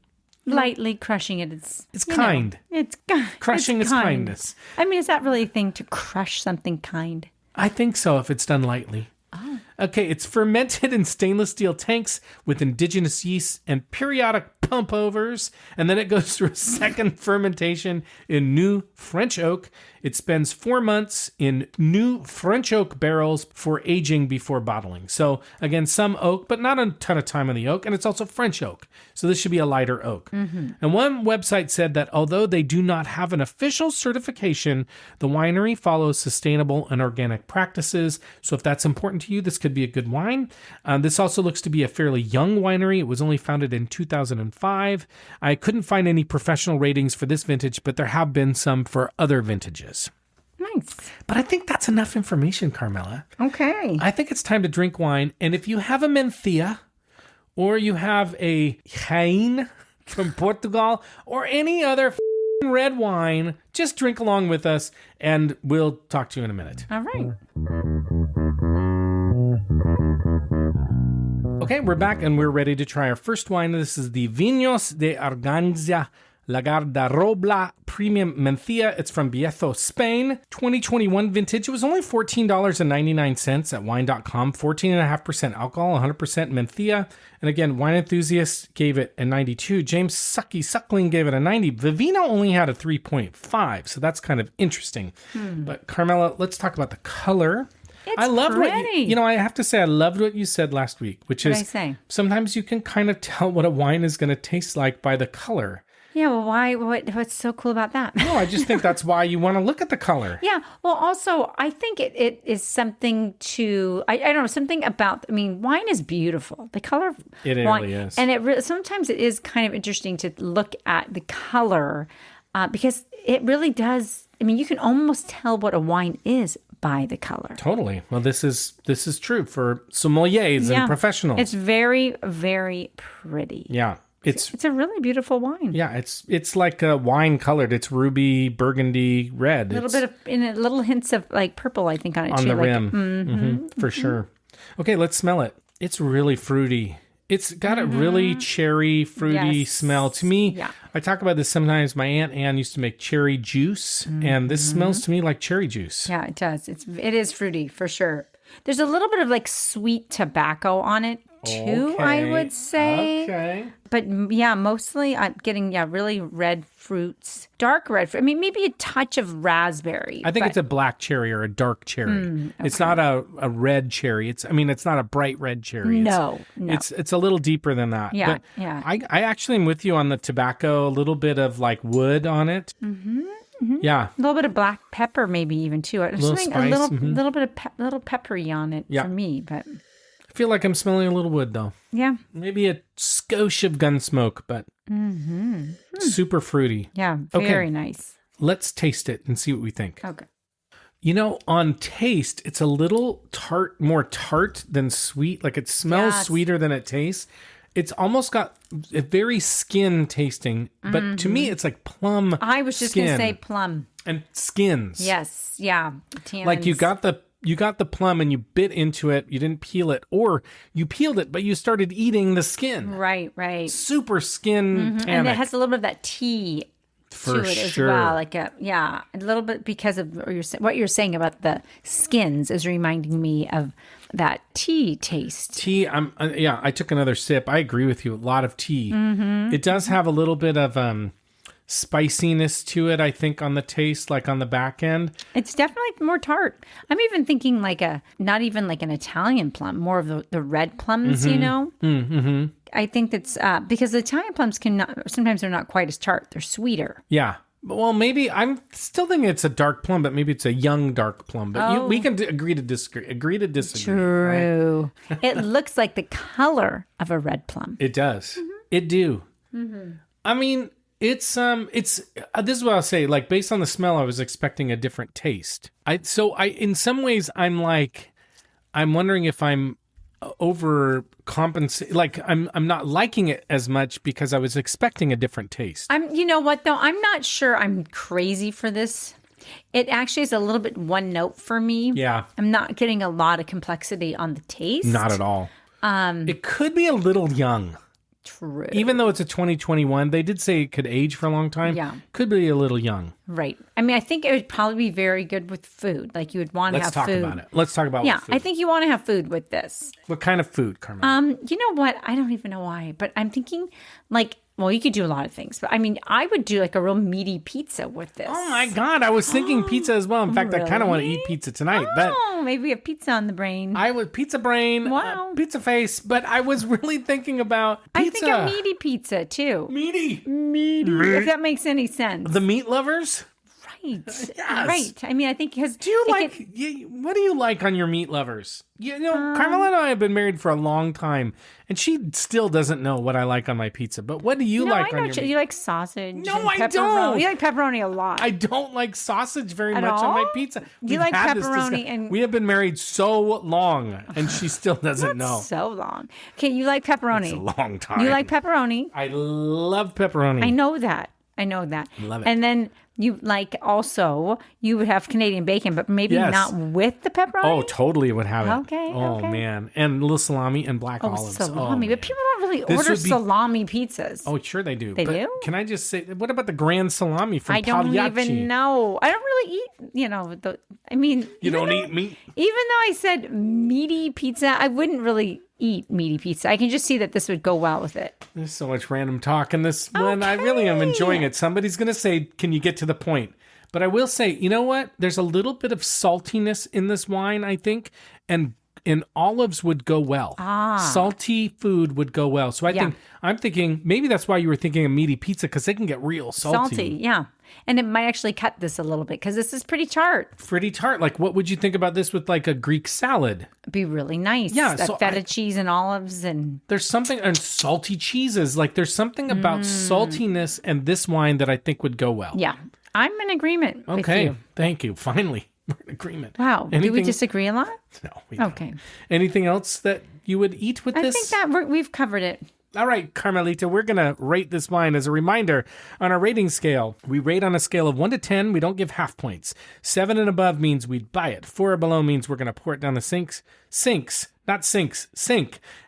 Speaker 2: lightly crushing it, it's
Speaker 1: kind.
Speaker 2: It's
Speaker 1: Crushing is kindness.
Speaker 2: I mean, is that really a thing, to crush something kind?
Speaker 1: I think so, if it's done lightly. Okay, it's fermented in stainless steel tanks with indigenous yeast and periodic pump overs, and then it goes through a second fermentation in new French oak. It spends 4 months in new French oak barrels for aging before bottling. So again, some oak, but not a ton of time on the oak. And it's also French oak. So this should be a lighter oak. And one website said that although they do not have an official certification, the winery follows sustainable and organic practices. So if that's important to you, this could be a good wine. This also looks to be a fairly young winery. It was only founded in 2005. I couldn't find any professional ratings for this vintage, but there have been some for other vintages.
Speaker 2: Nice.
Speaker 1: But I think that's enough information, Carmela.
Speaker 2: Okay.
Speaker 1: I think it's time to drink wine. And if you have a Mencía, or you have a Jaén from Portugal, or any other red wine, just drink along with us, and we'll talk to you in a minute.
Speaker 2: All right.
Speaker 1: Okay, we're back, and we're ready to try our first wine. This is the Vinos de Arganza, Lagar de Robla Premium Mencía. It's from Viejo, Spain. 2021 vintage. It was only $14.99 at wine.com. 14.5% alcohol, 100% Mencía. And again, Wine Enthusiast gave it a 92. James Suckling gave it a 90. Vivino only had a 3.5, so that's kind of interesting. But Carmela, let's talk about the color.
Speaker 2: I loved
Speaker 1: what I have to say, I loved what you said last week, which
Speaker 2: What
Speaker 1: is
Speaker 2: did I say?
Speaker 1: sometimes you can kind of tell what a wine is going to taste like by the color.
Speaker 2: Yeah, well, why? What's so cool about that?
Speaker 1: No, I just think that's why you want to look at the color.
Speaker 2: Yeah. Well, also, I think it is something to, I don't know, something about, wine is beautiful. The color of
Speaker 1: It
Speaker 2: wine,
Speaker 1: really is.
Speaker 2: And sometimes it is kind of interesting to look at the color because it really does, you can almost tell what a wine is by the color.
Speaker 1: Totally. Well, this is true for sommeliers and professionals.
Speaker 2: It's very, very pretty.
Speaker 1: Yeah.
Speaker 2: It's a really beautiful wine.
Speaker 1: Yeah, it's like a wine colored. It's ruby, burgundy, red.
Speaker 2: A little hints of like purple, I think, on it
Speaker 1: on
Speaker 2: too.
Speaker 1: the rim. For sure. Okay, let's smell it. It's really fruity. It's got a really cherry, fruity smell. To me, I talk about this sometimes. My Aunt Anne used to make cherry juice, and this smells to me like cherry juice.
Speaker 2: Yeah, it does. It is fruity for sure. There's a little bit of like sweet tobacco on it too, I would say.
Speaker 1: Okay.
Speaker 2: But yeah, mostly I'm getting really red fruits, dark red fruit. Maybe a touch of raspberry.
Speaker 1: I think it's a black cherry or a dark cherry. It's not a red cherry. It's not a bright red cherry.
Speaker 2: No.
Speaker 1: It's a little deeper than that.
Speaker 2: Yeah,
Speaker 1: but
Speaker 2: yeah.
Speaker 1: I actually am with you on the tobacco. A little bit of like wood on it. Yeah.
Speaker 2: A little bit of black pepper, maybe even too.
Speaker 1: A little spice.
Speaker 2: Little bit of little peppery on it for me, but.
Speaker 1: I feel like I'm smelling a little wood, though. Yeah. Maybe a skosh of gun smoke, but super fruity.
Speaker 2: Yeah, very nice.
Speaker 1: Let's taste it and see what we think.
Speaker 2: Okay.
Speaker 1: On taste, it's a little more tart than sweet. Like it smells sweeter than it tastes. It's almost got a very skin tasting, but to me, it's like plum.
Speaker 2: I was just going to say plum.
Speaker 1: And skins.
Speaker 2: Yes. Yeah. Tannins.
Speaker 1: Like you got the plum and you bit into it. You didn't peel it, or you peeled it, but you started eating the skin.
Speaker 2: Right.
Speaker 1: Super skin tannic.
Speaker 2: And it has a little bit of that tea
Speaker 1: for
Speaker 2: to it
Speaker 1: sure.
Speaker 2: as well. Like a little bit because of what you're saying about the skins is reminding me of that tea taste.
Speaker 1: Tea. I took another sip. I agree with you. A lot of tea. It does have a little bit of spiciness to it, I think, on the taste, like on the back end.
Speaker 2: It's definitely more tart. I'm even thinking not even like an Italian plum, more of the red plums, I think that's because the Italian plums sometimes they're not quite as tart. They're sweeter.
Speaker 1: Yeah. Well, maybe I'm still thinking it's a dark plum, but maybe it's a young dark plum. But we can agree to disagree.
Speaker 2: True.
Speaker 1: Right?
Speaker 2: It looks like the color of a red plum.
Speaker 1: It does. It do. It's this is what I'll say. Like based on the smell, I was expecting a different taste. In some ways, I'm wondering if I'm overcompensating. Like I'm not liking it as much because I was expecting a different taste.
Speaker 2: You know what though? I'm not sure I'm crazy for this. It actually is a little bit one note for me.
Speaker 1: Yeah.
Speaker 2: I'm not getting a lot of complexity on the taste.
Speaker 1: Not at all. It could be a little young.
Speaker 2: True.
Speaker 1: Even though it's a 2021, they did say it could age for a long time.
Speaker 2: Yeah.
Speaker 1: Could be a little young.
Speaker 2: Right. I think it would probably be very good with food. Like you would want to have food.
Speaker 1: Let's talk about it. Let's talk about food.
Speaker 2: I think you want to have food with this.
Speaker 1: What kind of food, Carmen?
Speaker 2: You know what? I don't even know why, but I'm thinking like Well, you could do a lot of things, but I mean, I would do like a real meaty pizza with this.
Speaker 1: Oh my God, I was thinking pizza as well. In fact, I kind of want to eat pizza tonight. But
Speaker 2: maybe we have pizza on the brain.
Speaker 1: I was pizza brain,
Speaker 2: Wow.
Speaker 1: pizza face, but I was really thinking about pizza.
Speaker 2: I think a meaty pizza too.
Speaker 1: Meaty.
Speaker 2: If that makes any sense.
Speaker 1: The meat lovers?
Speaker 2: Right.
Speaker 1: Yes.
Speaker 2: Right. I mean, I think because
Speaker 1: Do you like, what do you like on your meat lovers? You know, Carmela and I have been married for a long time, and she still doesn't know what I like on my pizza. But what do you like on your meat?
Speaker 2: You like sausage.
Speaker 1: No,
Speaker 2: and
Speaker 1: I
Speaker 2: pepperoni.
Speaker 1: don't.
Speaker 2: You like pepperoni a lot.
Speaker 1: I don't like sausage very
Speaker 2: At
Speaker 1: much on my
Speaker 2: all?
Speaker 1: pizza.
Speaker 2: You
Speaker 1: We've
Speaker 2: like
Speaker 1: had this
Speaker 2: pepperoni and-
Speaker 1: We have been married so long, and she still doesn't know.
Speaker 2: So long. Okay, you like pepperoni.
Speaker 1: It's a long time.
Speaker 2: You like pepperoni.
Speaker 1: I love pepperoni.
Speaker 2: I know that.
Speaker 1: Love it.
Speaker 2: And then you like also, you would have Canadian bacon, but maybe
Speaker 1: Yes.
Speaker 2: not with the pepperoni.
Speaker 1: Oh, totally would have it.
Speaker 2: Okay,
Speaker 1: Oh,
Speaker 2: okay.
Speaker 1: man. And a little salami and black olives.
Speaker 2: Salami.
Speaker 1: Oh,
Speaker 2: But people don't really
Speaker 1: This
Speaker 2: order
Speaker 1: would be-
Speaker 2: salami pizzas.
Speaker 1: Oh, sure they do.
Speaker 2: They
Speaker 1: But
Speaker 2: do?
Speaker 1: Can I just say, what about the grand salami from
Speaker 2: I don't
Speaker 1: Pagliacci?
Speaker 2: even know. I don't really eat,
Speaker 1: You don't eat meat?
Speaker 2: Even though I said meaty pizza, I wouldn't really eat meaty pizza. I can just see that this would go well with it.
Speaker 1: There's so much random talk in this one. I really am enjoying it. Somebody's going to say, can you get to the point? But I will say, you know what? There's a little bit of saltiness in this wine, I think, and olives would go well. Salty food would go well. So I'm thinking maybe that's why you were thinking of meaty pizza, because they can get real salty.
Speaker 2: Yeah. And it might actually cut this a little bit because this is pretty tart.
Speaker 1: Pretty tart. Like, what would you think about this with like a Greek salad?
Speaker 2: It'd be really nice.
Speaker 1: Yeah,
Speaker 2: That
Speaker 1: so
Speaker 2: feta cheese and olives and...
Speaker 1: There's something, and salty cheeses. Like, there's something about saltiness and this wine that I think would go well.
Speaker 2: Yeah. I'm in agreement with
Speaker 1: Okay.
Speaker 2: you.
Speaker 1: Thank you. Finally, we're in agreement.
Speaker 2: Wow. Do we disagree a lot?
Speaker 1: No, we don't.
Speaker 2: Okay.
Speaker 1: Anything else that you would eat with
Speaker 2: I
Speaker 1: this?
Speaker 2: think that we've covered it.
Speaker 1: All right, Carmelita, we're going to rate this wine. As a reminder, on our rating scale, we rate on a scale of 1 to 10. We don't give half points. 7 and above means we'd buy it. 4 or below means we're going to pour it down the sink.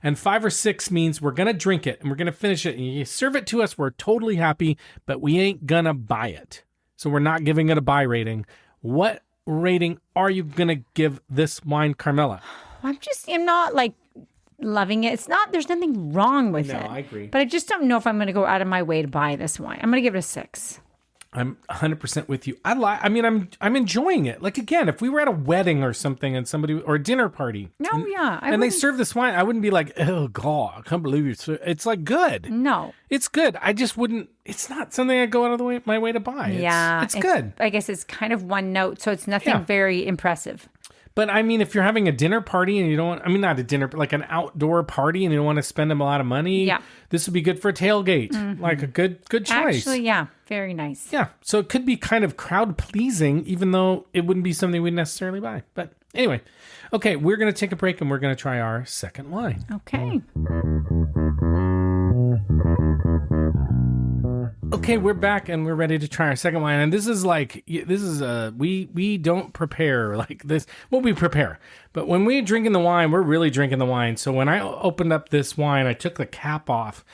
Speaker 1: And 5 or 6 means we're going to drink it and we're going to finish it. And you serve it to us, we're totally happy, but we ain't going to buy it. So we're not giving it a buy rating. What rating are you going to give this wine, Carmela?
Speaker 2: I'm not like loving it. There's nothing wrong with it.
Speaker 1: No, I agree.
Speaker 2: But I just don't know if I'm going to go out of my way to buy this wine. I'm going to give it a 6.
Speaker 1: I'm 100% with you. I'm enjoying it. Like, again, if we were at a wedding or something and somebody, or a dinner party. And they serve this wine, I wouldn't be like, oh God, I can't believe it's like good.
Speaker 2: No.
Speaker 1: It's good. I just wouldn't, it's not something I go out of my way to buy. It's good.
Speaker 2: I guess it's kind of one note, so it's nothing very impressive.
Speaker 1: But I mean, if you're having a dinner party and you don't, not a dinner, but like an outdoor party and you don't want to spend a lot of money, this would be good for a tailgate. Like a good choice.
Speaker 2: Actually, yeah, very nice.
Speaker 1: Yeah. So it could be kind of crowd pleasing, even though it wouldn't be something we'd necessarily buy. But anyway, okay, we're going to take a break and we're going to try our second wine.
Speaker 2: Okay.
Speaker 1: Okay, we're back and we're ready to try our second wine. And we don't prepare like this. Well, we prepare, but when we're drinking the wine, we're really drinking the wine. So when I opened up this wine, I took the cap off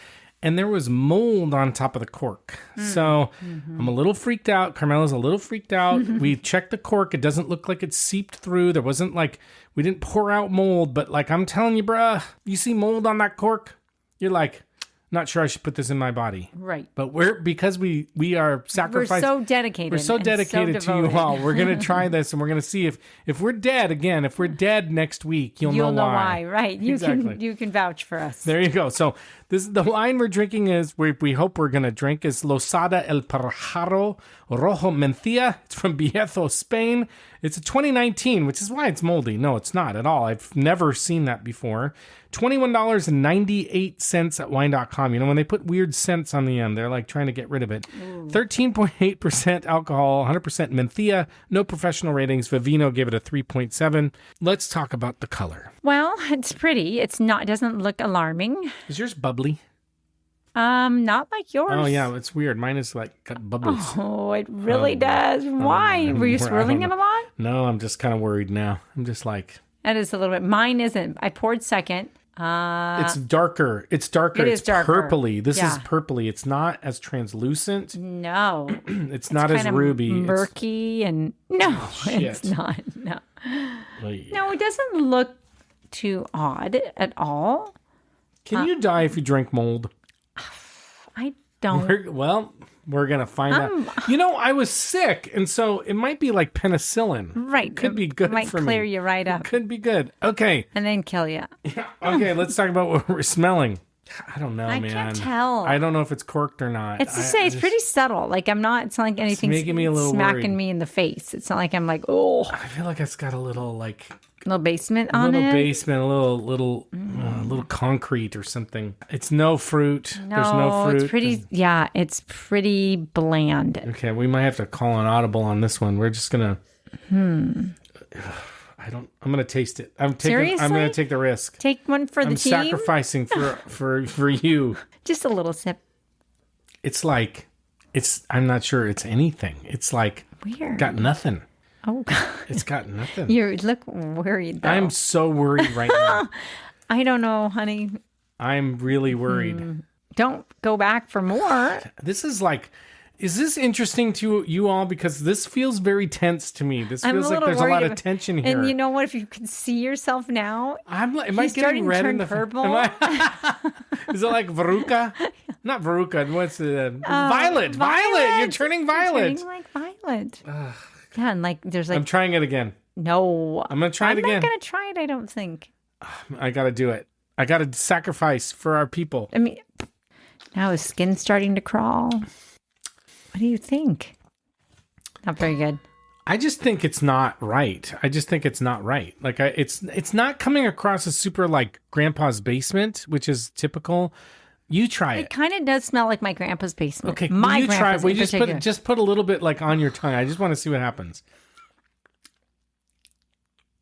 Speaker 1: and there was mold on top of the cork. So I'm a little freaked out. Carmela's a little freaked out. We checked the cork. It doesn't look like it seeped through. There wasn't like, we didn't pour out mold, but like, I'm telling you, bruh, you see mold on that cork? You're like, not sure I should put this in my body.
Speaker 2: Right.
Speaker 1: But because we are sacrificing.
Speaker 2: We're so dedicated.
Speaker 1: We're so dedicated to you all. We're going to try this and we're going to see if we're dead again, if we're dead next week, you'll know why.
Speaker 2: Right. You can vouch for us.
Speaker 1: There you go. So the wine we're drinking we hope we're going to drink is Losada El Pájaro Rojo Mencía. It's from Viejo, Spain. It's a 2019, which is why it's moldy. No, it's not at all. I've never seen that before. $21.98 at wine.com. You know, when they put weird cents on the end, they're like trying to get rid of it. 13.8% alcohol, 100% Mencía, no professional ratings. Vivino gave it a 3.7. Let's talk about the color.
Speaker 2: Well, it's pretty. It doesn't look alarming.
Speaker 1: Is yours bubbly?
Speaker 2: Not like yours.
Speaker 1: Oh, yeah, it's weird. Mine is like got bubbles.
Speaker 2: Oh, it really does. Why? Were you swirling it a lot?
Speaker 1: No, I'm just kind of worried now. I'm just like...
Speaker 2: That is a little bit. Mine isn't. I poured second.
Speaker 1: It's darker. It's darker.
Speaker 2: It is darker.
Speaker 1: Purpley. This is purpley. It's not as translucent.
Speaker 2: No.
Speaker 1: It's not as ruby.
Speaker 2: Murky and no, it's not. No. No, it doesn't look too odd at all.
Speaker 1: Can you die if you drink mold?
Speaker 2: Don't.
Speaker 1: We're going to find out. I was sick, and so it might be like penicillin.
Speaker 2: Right.
Speaker 1: It could be good
Speaker 2: might
Speaker 1: for me.
Speaker 2: clear you right up.
Speaker 1: It could be good. Okay.
Speaker 2: And then kill you.
Speaker 1: Okay, let's talk about what we're smelling. I don't know, man.
Speaker 2: I can't tell.
Speaker 1: I don't know if it's corked or not.
Speaker 2: It's pretty subtle. Like it's not like anything's
Speaker 1: making me a little
Speaker 2: smacking
Speaker 1: worried.
Speaker 2: me in the face. It's not like I'm like, oh.
Speaker 1: I feel like it's got a little
Speaker 2: basement on it.
Speaker 1: A little concrete or something. It's no fruit.
Speaker 2: No,
Speaker 1: There's no fruit.
Speaker 2: It's pretty. It's pretty bland.
Speaker 1: Okay, we might have to call an audible on this one. We're just gonna. I'm gonna taste it.
Speaker 2: Seriously?
Speaker 1: I'm gonna take the risk.
Speaker 2: Take one for the team.
Speaker 1: I'm sacrificing for you.
Speaker 2: Just a little sip.
Speaker 1: It's like I'm not sure it's anything. It's like
Speaker 2: weird.
Speaker 1: Got nothing.
Speaker 2: Oh God.
Speaker 1: It's got nothing.
Speaker 2: You look worried though.
Speaker 1: I'm so worried right now.
Speaker 2: I don't know, honey.
Speaker 1: I'm really worried.
Speaker 2: Don't go back for more.
Speaker 1: This is like. Is this interesting to you all? Because this feels very tense to me. This feels like there's a lot of tension here.
Speaker 2: And you know what? If you can see yourself now,
Speaker 1: am I getting red in the
Speaker 2: purple?
Speaker 1: Is it like Veruca? Not Veruca. What's it? Violet. Violet. You're turning violet.
Speaker 2: You're turning like violet. Yeah, and like there's like.
Speaker 1: I'm trying it again.
Speaker 2: No.
Speaker 1: I'm gonna try it again.
Speaker 2: I'm not gonna try it. I don't think.
Speaker 1: I gotta do it. I gotta sacrifice for our people.
Speaker 2: I mean, now his skin's starting to crawl. What do you think? Not very good.
Speaker 1: I just think it's not right. Like it's not coming across as super like grandpa's basement, which is typical. You try it.
Speaker 2: It kind of does smell like my grandpa's basement.
Speaker 1: Okay,
Speaker 2: my
Speaker 1: you try it.
Speaker 2: grandpa's
Speaker 1: Just put a little bit like on your tongue. I just want to see what happens.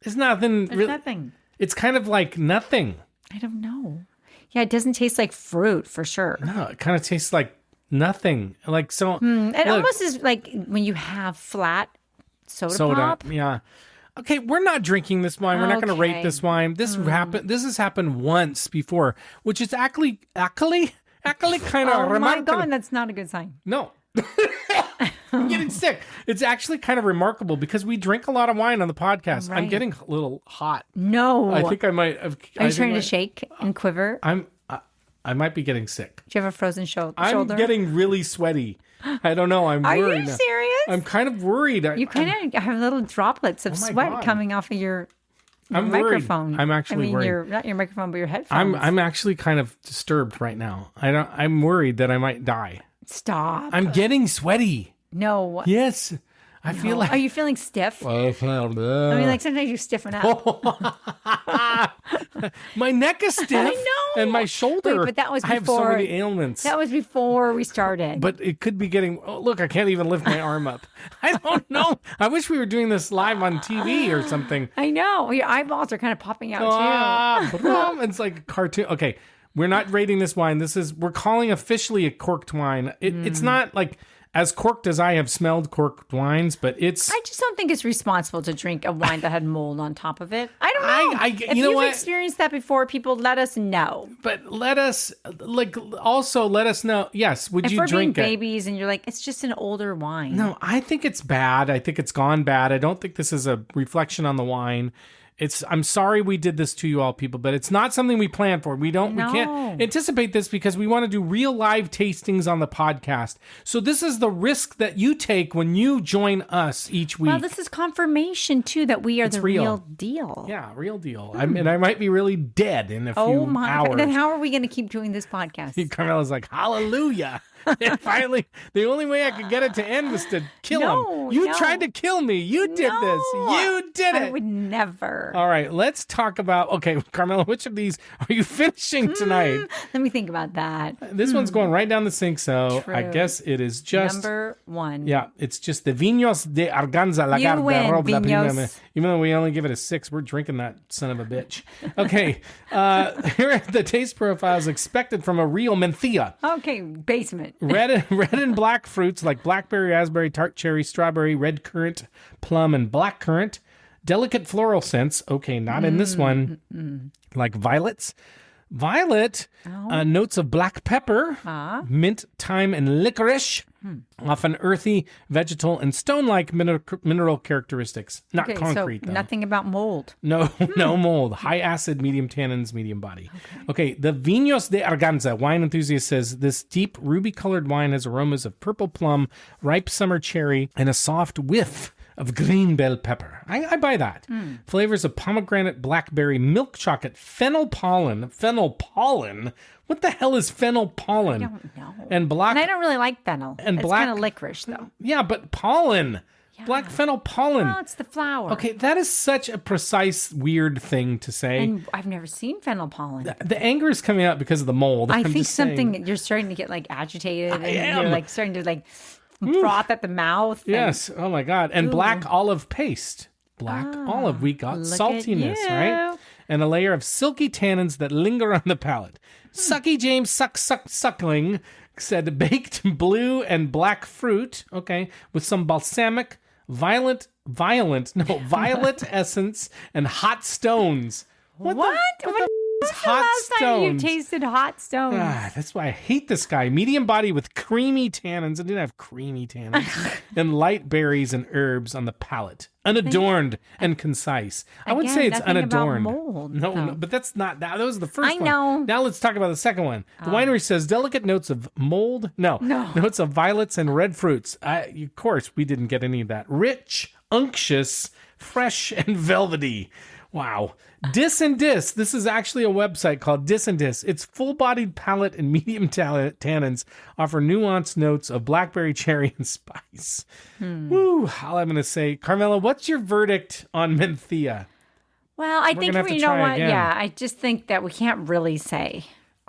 Speaker 1: It's nothing.
Speaker 2: There's nothing.
Speaker 1: It's kind of like nothing.
Speaker 2: I don't know. Yeah, it doesn't taste like fruit for sure.
Speaker 1: No, it kind of tastes like nothing. Like so.
Speaker 2: It almost is like when you have flat soda pop.
Speaker 1: Yeah. Okay, we're not drinking this wine. We're not going to rate this wine. This happened. This has happened once before, which is actually kind of remarkable.
Speaker 2: Oh my God, that's not a good sign.
Speaker 1: No. I'm getting sick. It's actually kind of remarkable because we drink a lot of wine on the podcast. Right. I'm getting a little hot.
Speaker 2: No.
Speaker 1: I think I might have.
Speaker 2: Are you trying to shake and quiver?
Speaker 1: I might be getting sick.
Speaker 2: Do you have a frozen shoulder?
Speaker 1: I'm getting really sweaty. I don't know. I'm worried.
Speaker 2: Are you serious?
Speaker 1: I'm kind of worried.
Speaker 2: You kind of have little droplets of sweat coming off of your microphone.
Speaker 1: Worried. I'm actually worried.
Speaker 2: Not your microphone, but your headphones.
Speaker 1: I'm actually kind of disturbed right now. I'm worried that I might die.
Speaker 2: Stop.
Speaker 1: I'm getting sweaty.
Speaker 2: No.
Speaker 1: Yes. I feel like.
Speaker 2: Are you feeling stiff? I mean, like sometimes you stiffen up.
Speaker 1: My neck is stiff.
Speaker 2: I know.
Speaker 1: And my shoulder.
Speaker 2: Wait, but that was before.
Speaker 1: I have so many ailments.
Speaker 2: That was before we started.
Speaker 1: But it could be getting. Oh, look, I can't even lift my arm up. I don't know. I wish we were doing this live on TV or something.
Speaker 2: I know. Your eyeballs are kind of popping out too.
Speaker 1: It's like a cartoon. Okay. We're not rating this wine. We're calling officially a corked wine. It's not like as corked as I have smelled corked wines, but it's.
Speaker 2: I just don't think it's responsible to drink a wine that had mold on top of it. I don't know. If you've experienced that before, people, let us know.
Speaker 1: But let us know. Yes, would you drink it? If we're being
Speaker 2: babies and you're like, it's just an older wine.
Speaker 1: No, I think it's bad. I think it's gone bad. I don't think this is a reflection on the wine. I'm sorry we did this to you all, people, but it's not something we planned for. We can't anticipate this because we want to do real live tastings on the podcast. So this is the risk that you take when you join us each week.
Speaker 2: Well, this is confirmation too that we are the real deal.
Speaker 1: Yeah, real deal. I might be really dead in a few hours.
Speaker 2: Oh my God. Then how are we going to keep doing this podcast?
Speaker 1: Carmela's like, hallelujah. And finally, the only way I could get it to end was to kill him. You tried to kill me. You did this. You did it.
Speaker 2: I would never.
Speaker 1: All right, let's talk about, okay, Carmela, which of these are you finishing tonight?
Speaker 2: Let me think about that.
Speaker 1: This one's going right down the sink, so I guess it is just...
Speaker 2: Number one.
Speaker 1: Yeah, it's just the Vinos de Arganza, Lagar, Robla, Vinos. Even though we only give it a 6, we're drinking that son of a bitch. Okay, here are the taste profiles expected from a real Mencía.
Speaker 2: Okay, basement.
Speaker 1: Red and black fruits like blackberry, raspberry, tart cherry, strawberry, red currant, plum, and black currant. Delicate floral scents. Okay, not in this one. Like violets. Violet. Notes of black pepper, mint, thyme, and licorice. Often earthy, vegetal, and stone-like mineral characteristics. Not concrete,
Speaker 2: so
Speaker 1: though.
Speaker 2: Nothing about mold.
Speaker 1: No mold. High acid, medium tannins, medium body. Okay, the Vinos de Arganza wine enthusiast says this deep ruby-colored wine has aromas of purple plum, ripe summer cherry, and a soft whiff of green bell pepper. I buy that. Flavors of pomegranate, blackberry, milk chocolate, fennel pollen. Fennel pollen? What the hell is fennel pollen?
Speaker 2: I don't know.
Speaker 1: And black.
Speaker 2: And I don't really like fennel.
Speaker 1: And
Speaker 2: it's
Speaker 1: black.
Speaker 2: kind of licorice, though.
Speaker 1: Yeah, but pollen. Yeah. Black fennel pollen.
Speaker 2: Well, it's the flower.
Speaker 1: Okay, that is such a precise, weird thing to say.
Speaker 2: And I've never seen fennel pollen.
Speaker 1: The anger is coming out because of the mold.
Speaker 2: I think you're starting to get like agitated. You're like starting to like froth at the mouth.
Speaker 1: Yes. Oh my God. And black olive paste. Black olive. We got saltiness, right? And a layer of silky tannins that linger on the palate. Sucky James Suckling said baked blue and black fruit, okay, with some balsamic, violet essence and hot stones. What?
Speaker 2: When's the last time you tasted hot stones?
Speaker 1: That's why I hate this guy. Medium body with creamy tannins. I didn't have creamy tannins. And light berries and herbs on the palate. Unadorned and concise. I would say it's unadorned.
Speaker 2: About mold,
Speaker 1: no, but that's not that. That was the first one.
Speaker 2: I know.
Speaker 1: Now let's talk about the second one. The winery says delicate notes of mold. No. Notes of violets and red fruits. Of course, we didn't get any of that. Rich, unctuous, fresh, and velvety. Wow. Dis and Dis. This is actually a website called Dis and Dis. Its full-bodied palate and medium tannins offer nuanced notes of blackberry, cherry, and spice. Woo. All I'm going to say, Carmela, what's your verdict on Mencía?
Speaker 2: Well, I think, you know what?
Speaker 1: Again.
Speaker 2: Yeah, I just think that we can't really say.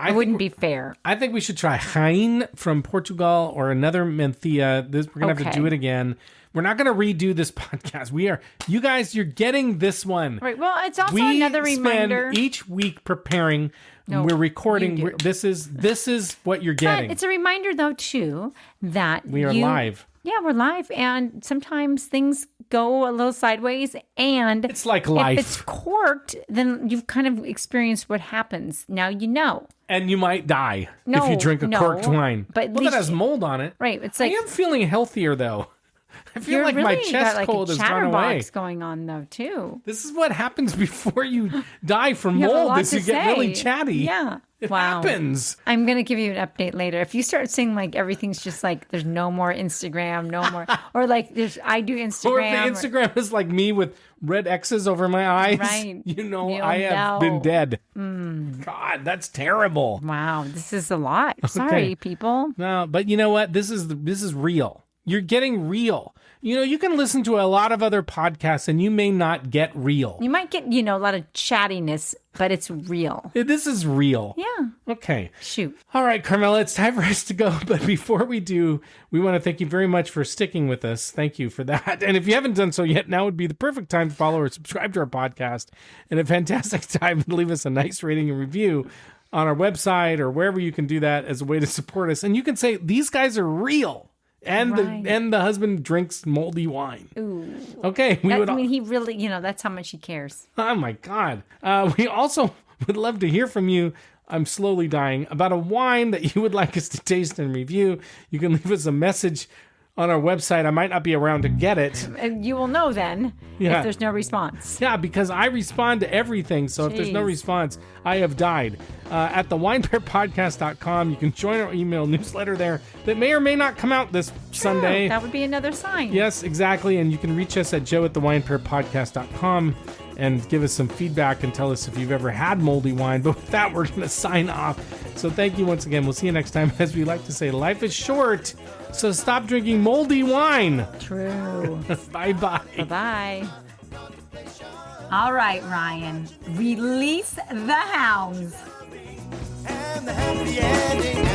Speaker 2: It wouldn't be fair.
Speaker 1: I think we should try Jaén from Portugal or another Mencía. We're going to have to do it again. We're not going to redo this podcast. You guys, you're getting this one.
Speaker 2: Right. Well, it's also another reminder.
Speaker 1: We spend each week preparing. No, we're recording. This is what you're getting.
Speaker 2: But it's a reminder, though, too, that
Speaker 1: we are live.
Speaker 2: Yeah, we're live, and sometimes things go a little sideways, and
Speaker 1: it's like life.
Speaker 2: If it's corked, then you've kind of experienced what happens. Now you know.
Speaker 1: And you might die if you drink a corked wine.
Speaker 2: But
Speaker 1: that has mold on it.
Speaker 2: Right. It's like
Speaker 1: I am feeling healthier, though. I feel like my chest cold has gone away.
Speaker 2: Going on though too.
Speaker 1: This is what happens before you die from mold. Is you get really chatty.
Speaker 2: Yeah,
Speaker 1: it happens.
Speaker 2: I'm gonna give you an update later. If you start saying like everything's just like there's no more Instagram, no more, or like I do Instagram,
Speaker 1: or if the Instagram is like me with red X's over my eyes,
Speaker 2: right?
Speaker 1: I have been dead. God, that's terrible.
Speaker 2: Wow, this is a lot. Sorry, people.
Speaker 1: No, but you know what? This is real. You're getting real. You can listen to a lot of other podcasts and you may not get real.
Speaker 2: You might get, a lot of chattiness, but it's real.
Speaker 1: This is real.
Speaker 2: Yeah.
Speaker 1: Okay.
Speaker 2: Shoot.
Speaker 1: All right, Carmela, it's time for us to go. But before we do, we want to thank you very much for sticking with us. Thank you for that. And if you haven't done so yet, now would be the perfect time to follow or subscribe to our podcast. And a fantastic time to leave us a nice rating and review on our website or wherever you can do that as a way to support us. And you can say, these guys are real. And the husband drinks moldy wine.
Speaker 2: Ooh.
Speaker 1: Okay.
Speaker 2: He really, that's how much he cares.
Speaker 1: Oh my God. We also would love to hear from you. I'm slowly dying about a wine that you would like us to taste and review. You can leave us a message on our website. I might not be around to get it.
Speaker 2: And you will know then if there's no response.
Speaker 1: Yeah, because I respond to everything. So if there's no response, I have died. At thewinepairpodcast.com, you can join our email newsletter there that may or may not come out this Sunday.
Speaker 2: That would be another sign.
Speaker 1: Yes, exactly. And you can reach us at joe@thewinepairpodcast.com and give us some feedback and tell us if you've ever had moldy wine. But with that, we're going to sign off. So thank you once again. We'll see you next time. As we like to say, life is short. So stop drinking moldy wine.
Speaker 2: True.
Speaker 1: Bye-bye.
Speaker 2: Bye-bye. All right, Ryan. Release the hounds.
Speaker 4: And the happy ending.